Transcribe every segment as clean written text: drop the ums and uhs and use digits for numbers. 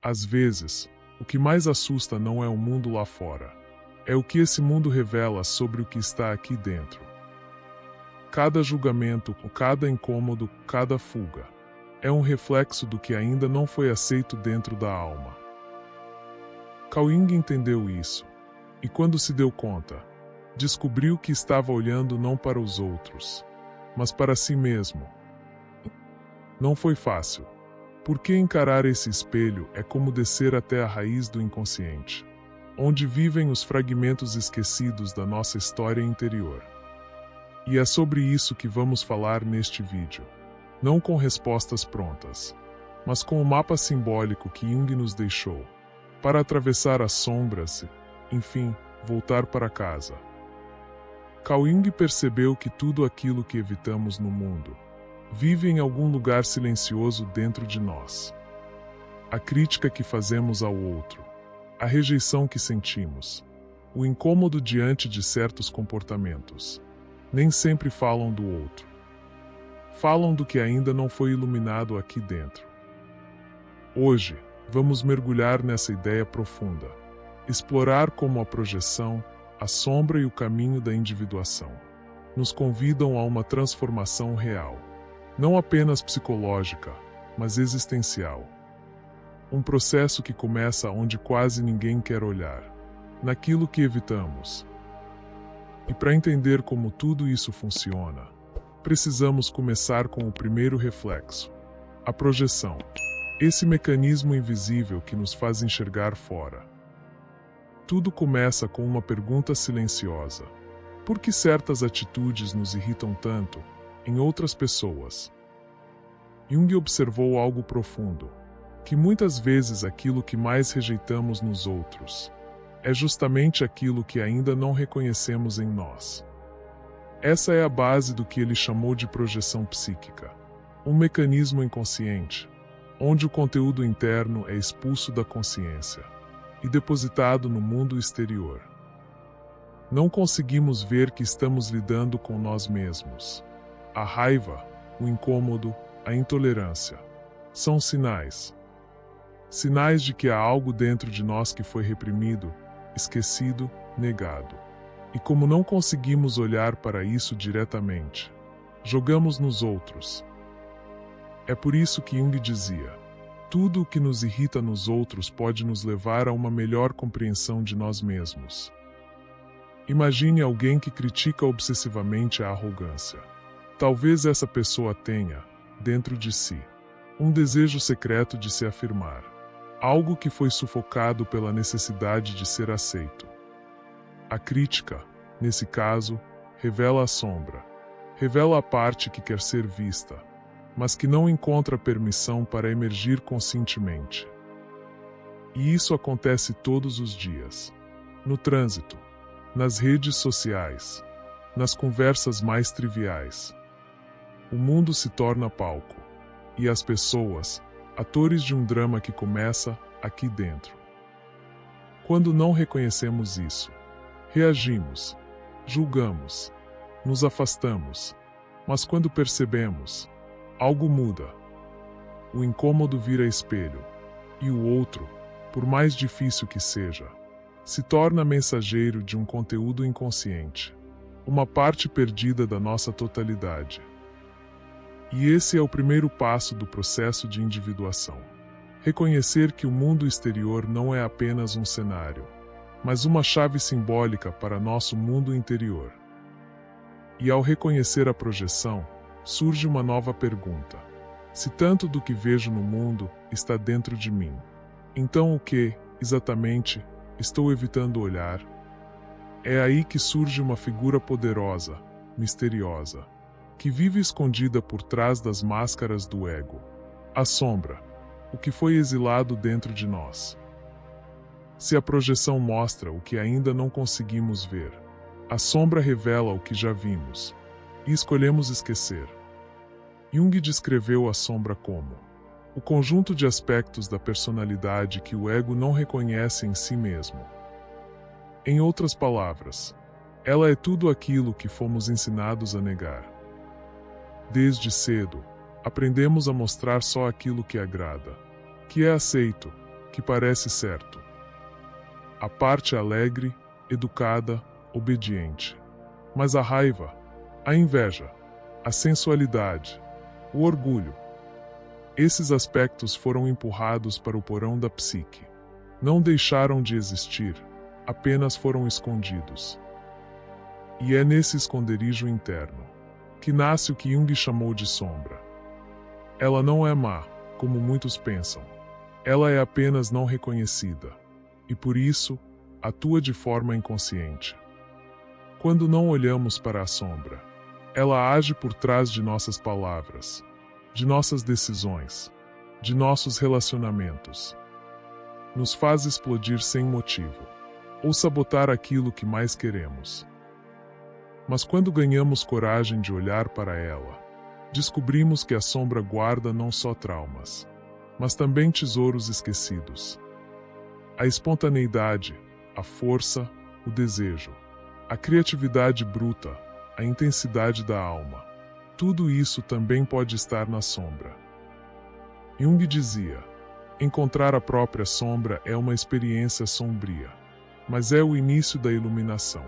Às vezes, o que mais assusta não é o mundo lá fora. É o que esse mundo revela sobre o que está aqui dentro. Cada julgamento, cada incômodo, cada fuga, é um reflexo do que ainda não foi aceito dentro da alma. Carl Jung entendeu isso, e quando se deu conta, descobriu que estava olhando não para os outros, mas para si mesmo. Não foi fácil, porque encarar esse espelho é como descer até a raiz do inconsciente, onde vivem os fragmentos esquecidos da nossa história interior. E é sobre isso que vamos falar neste vídeo, não com respostas prontas, mas com o mapa simbólico que Jung nos deixou, para atravessar as sombras e, enfim, voltar para casa. Carl Jung percebeu que tudo aquilo que evitamos no mundo vive em algum lugar silencioso dentro de nós. A crítica que fazemos ao outro, a rejeição que sentimos, o incômodo diante de certos comportamentos, nem sempre falam do outro. Falam do que ainda não foi iluminado aqui dentro. Hoje, vamos mergulhar nessa ideia profunda, explorar como a projeção, a sombra e o caminho da individuação nos convidam a uma transformação real, não apenas psicológica, mas existencial. Um processo que começa onde quase ninguém quer olhar, naquilo que evitamos. E para entender como tudo isso funciona, precisamos começar com o primeiro reflexo, a projeção. Esse mecanismo invisível que nos faz enxergar fora. Tudo começa com uma pergunta silenciosa. Por que certas atitudes nos irritam tanto em outras pessoas? Jung observou algo profundo, que muitas vezes aquilo que mais rejeitamos nos outros é justamente aquilo que ainda não reconhecemos em nós. Essa é a base do que ele chamou de projeção psíquica, um mecanismo inconsciente, onde o conteúdo interno é expulso da consciência e depositado no mundo exterior. Não conseguimos ver que estamos lidando com nós mesmos. A raiva, o incômodo, a intolerância são sinais. Sinais de que há algo dentro de nós que foi reprimido, esquecido, negado. E como não conseguimos olhar para isso diretamente, jogamos nos outros. É por isso que Jung dizia: tudo o que nos irrita nos outros pode nos levar a uma melhor compreensão de nós mesmos. Imagine alguém que critica obsessivamente a arrogância. Talvez essa pessoa tenha, dentro de si, um desejo secreto de se afirmar. Algo que foi sufocado pela necessidade de ser aceito. A crítica, nesse caso, revela a sombra. Revela a parte que quer ser vista, mas que não encontra permissão para emergir conscientemente. E isso acontece todos os dias. No trânsito, nas redes sociais, nas conversas mais triviais. O mundo se torna palco, e as pessoas, atores de um drama que começa aqui dentro. Quando não reconhecemos isso, reagimos, julgamos, nos afastamos, mas quando percebemos, algo muda. O incômodo vira espelho, e o outro, por mais difícil que seja, se torna mensageiro de um conteúdo inconsciente, uma parte perdida da nossa totalidade. E esse é o primeiro passo do processo de individuação. Reconhecer que o mundo exterior não é apenas um cenário, mas uma chave simbólica para nosso mundo interior. E ao reconhecer a projeção, surge uma nova pergunta. Se tanto do que vejo no mundo está dentro de mim, então o que, exatamente, estou evitando olhar? É aí que surge uma figura poderosa, misteriosa, que vive escondida por trás das máscaras do ego. A sombra, o que foi exilado dentro de nós. Se a projeção mostra o que ainda não conseguimos ver, a sombra revela o que já vimos, e escolhemos esquecer. Jung descreveu a sombra como o conjunto de aspectos da personalidade que o ego não reconhece em si mesmo. Em outras palavras, ela é tudo aquilo que fomos ensinados a negar. Desde cedo, aprendemos a mostrar só aquilo que agrada, que é aceito, que parece certo. A parte alegre, educada, obediente. Mas a raiva, a inveja, a sensualidade, o orgulho. Esses aspectos foram empurrados para o porão da psique. Não deixaram de existir, apenas foram escondidos. E é nesse esconderijo interno que nasce o que Jung chamou de sombra. Ela não é má, como muitos pensam. Ela é apenas não reconhecida. E por isso, atua de forma inconsciente. Quando não olhamos para a sombra, ela age por trás de nossas palavras, de nossas decisões, de nossos relacionamentos. Nos faz explodir sem motivo, ou sabotar aquilo que mais queremos. Mas quando ganhamos coragem de olhar para ela, descobrimos que a sombra guarda não só traumas, mas também tesouros esquecidos. A espontaneidade, a força, o desejo, a criatividade bruta, a intensidade da alma. Tudo isso também pode estar na sombra. Jung dizia: encontrar a própria sombra é uma experiência sombria, mas é o início da iluminação.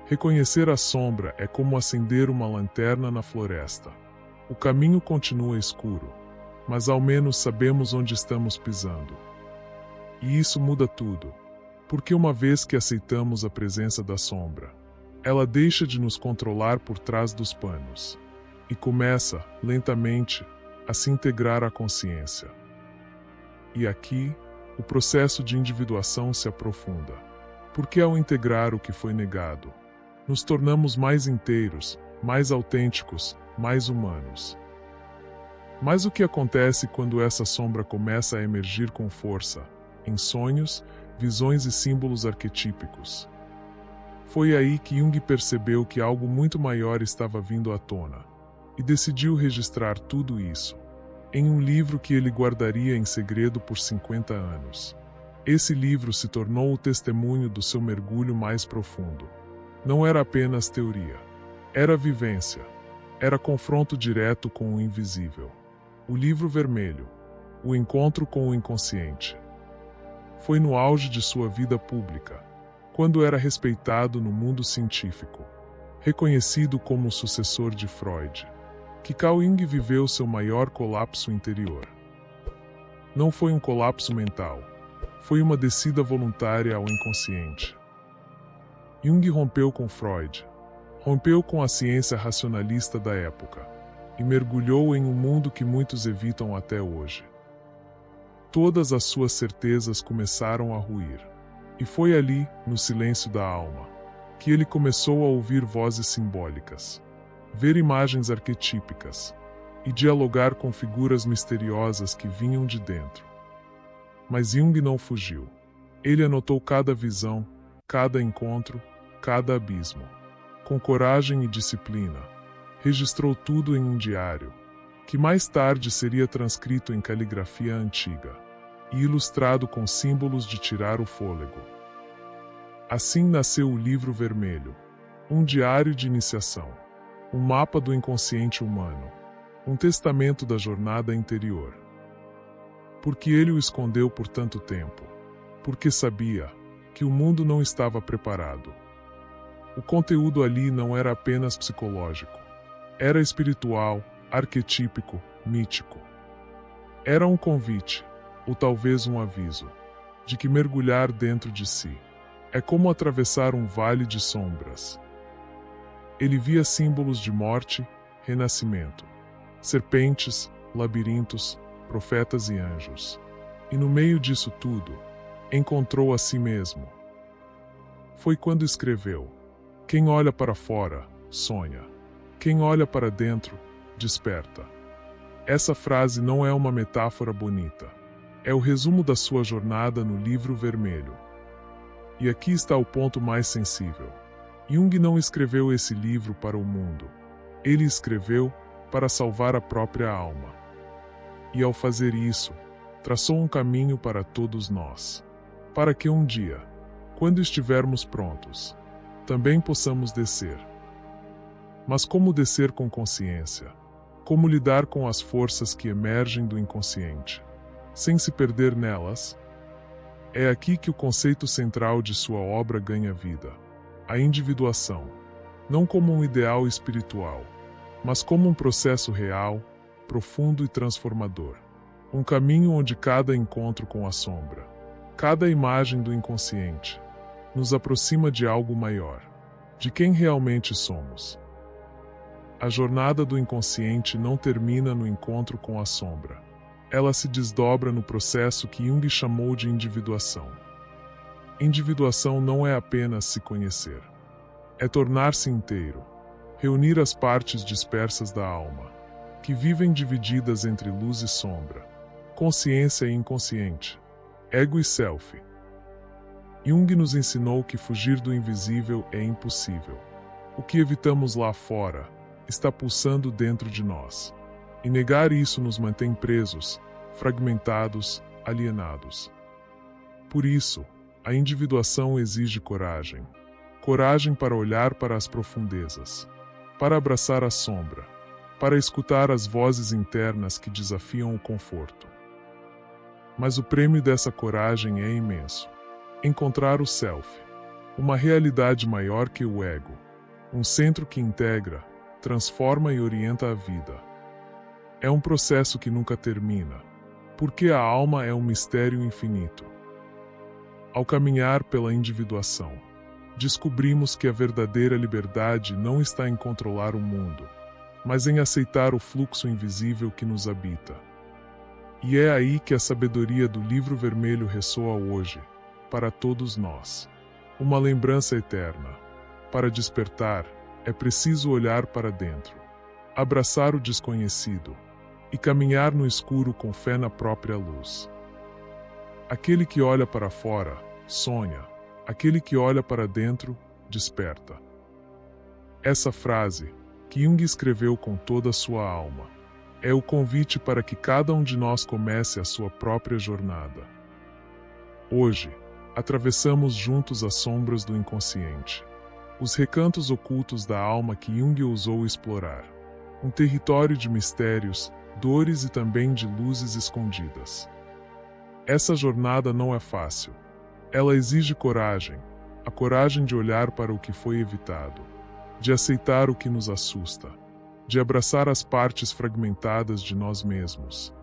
Reconhecer a sombra é como acender uma lanterna na floresta. O caminho continua escuro, mas ao menos sabemos onde estamos pisando. E isso muda tudo, porque uma vez que aceitamos a presença da sombra, ela deixa de nos controlar por trás dos panos e começa, lentamente, a se integrar à consciência. E aqui, o processo de individuação se aprofunda, porque ao integrar o que foi negado, nos tornamos mais inteiros, mais autênticos, mais humanos. Mas o que acontece quando essa sombra começa a emergir com força, em sonhos, visões e símbolos arquetípicos? Foi aí que Jung percebeu que algo muito maior estava vindo à tona, e decidiu registrar tudo isso, em um livro que ele guardaria em segredo por 50 anos. Esse livro se tornou o testemunho do seu mergulho mais profundo. Não era apenas teoria. Era vivência. Era confronto direto com o invisível. O livro vermelho. O encontro com o inconsciente. Foi no auge de sua vida pública, quando era respeitado no mundo científico, reconhecido como o sucessor de Freud, que Carl Jung viveu seu maior colapso interior. Não foi um colapso mental, foi uma descida voluntária ao inconsciente. Jung rompeu com Freud, rompeu com a ciência racionalista da época, e mergulhou em um mundo que muitos evitam até hoje. Todas as suas certezas começaram a ruir. E foi ali, no silêncio da alma, que ele começou a ouvir vozes simbólicas, ver imagens arquetípicas e dialogar com figuras misteriosas que vinham de dentro. Mas Jung não fugiu. Ele anotou cada visão, cada encontro, cada abismo. Com coragem e disciplina, registrou tudo em um diário, que mais tarde seria transcrito em caligrafia antiga e ilustrado com símbolos de tirar o fôlego. Assim nasceu o Livro Vermelho, um diário de iniciação, um mapa do inconsciente humano, um testamento da jornada interior. Porque ele o escondeu por tanto tempo? Porque sabia que o mundo não estava preparado. O conteúdo ali não era apenas psicológico, era espiritual, arquetípico, mítico. Era um convite, ou talvez um aviso, de que mergulhar dentro de si é como atravessar um vale de sombras. Ele via símbolos de morte, renascimento, serpentes, labirintos, profetas e anjos. E no meio disso tudo, encontrou a si mesmo. Foi quando escreveu: quem olha para fora, sonha. Quem olha para dentro, desperta. Essa frase não é uma metáfora bonita. É o resumo da sua jornada no Livro Vermelho. E aqui está o ponto mais sensível. Jung não escreveu esse livro para o mundo. Ele escreveu para salvar a própria alma. E ao fazer isso, traçou um caminho para todos nós. Para que um dia, quando estivermos prontos, também possamos descer. Mas como descer com consciência? Como lidar com as forças que emergem do inconsciente? sem se perder nelas? É aqui que o conceito central de sua obra ganha vida: a individuação, não como um ideal espiritual, mas como um processo real, profundo e transformador. Um caminho onde cada encontro com a sombra, cada imagem do inconsciente, nos aproxima de algo maior, de quem realmente somos. A jornada do inconsciente não termina no encontro com a sombra. Ela se desdobra no processo que Jung chamou de individuação. Individuação não é apenas se conhecer. É tornar-se inteiro, reunir as partes dispersas da alma, que vivem divididas entre luz e sombra, consciência e inconsciente, ego e self. Jung nos ensinou que fugir do invisível é impossível. O que evitamos lá fora está pulsando dentro de nós. E negar isso nos mantém presos, fragmentados, alienados. Por isso, a individuação exige coragem. Coragem para olhar para as profundezas, para abraçar a sombra, para escutar as vozes internas que desafiam o conforto. Mas o prêmio dessa coragem é imenso. Encontrar o self, uma realidade maior que o ego, um centro que integra, transforma e orienta a vida. É um processo que nunca termina, porque a alma é um mistério infinito. Ao caminhar pela individuação, descobrimos que a verdadeira liberdade não está em controlar o mundo, mas em aceitar o fluxo invisível que nos habita. E é aí que a sabedoria do Livro Vermelho ressoa hoje, para todos nós. Uma lembrança eterna. Para despertar, é preciso olhar para dentro, abraçar o desconhecido e caminhar no escuro com fé na própria luz. Aquele que olha para fora, sonha. Aquele que olha para dentro, desperta. Essa frase, que Jung escreveu com toda a sua alma, é o convite para que cada um de nós comece a sua própria jornada. Hoje, atravessamos juntos as sombras do inconsciente, os recantos ocultos da alma que Jung ousou explorar, um território de mistérios, dores e também de luzes escondidas. Essa jornada não é fácil. Ela exige coragem, a coragem de olhar para o que foi evitado, de aceitar o que nos assusta, de abraçar as partes fragmentadas de nós mesmos.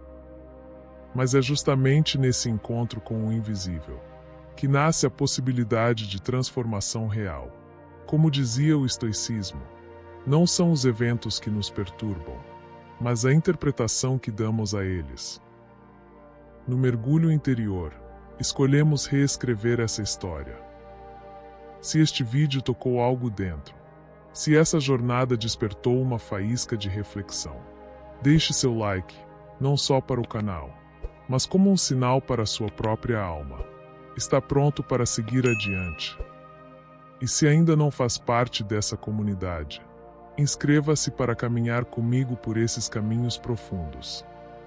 Mas é justamente nesse encontro com o invisível que nasce a possibilidade de transformação real. Como dizia o estoicismo, não são os eventos que nos perturbam, mas a interpretação que damos a eles. No mergulho interior, escolhemos reescrever essa história. Se este vídeo tocou algo dentro, se essa jornada despertou uma faísca de reflexão, deixe seu like, não só para o canal, mas como um sinal para a sua própria alma. Está pronto para seguir adiante. E se ainda não faz parte dessa comunidade, inscreva-se para caminhar comigo por esses caminhos profundos.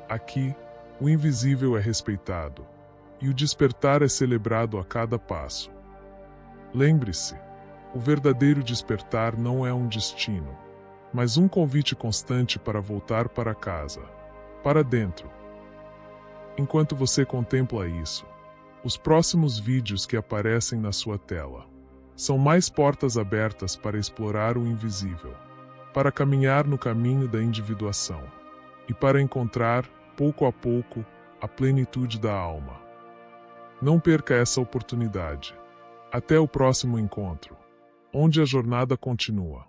Aqui, o invisível é respeitado, e o despertar é celebrado a cada passo. Lembre-se, o verdadeiro despertar não é um destino, mas um convite constante para voltar para casa, para dentro. Enquanto você contempla isso, os próximos vídeos que aparecem na sua tela são mais portas abertas para explorar o invisível, para caminhar no caminho da individuação e para encontrar, pouco a pouco, a plenitude da alma. Não perca essa oportunidade. Até o próximo encontro, onde a jornada continua.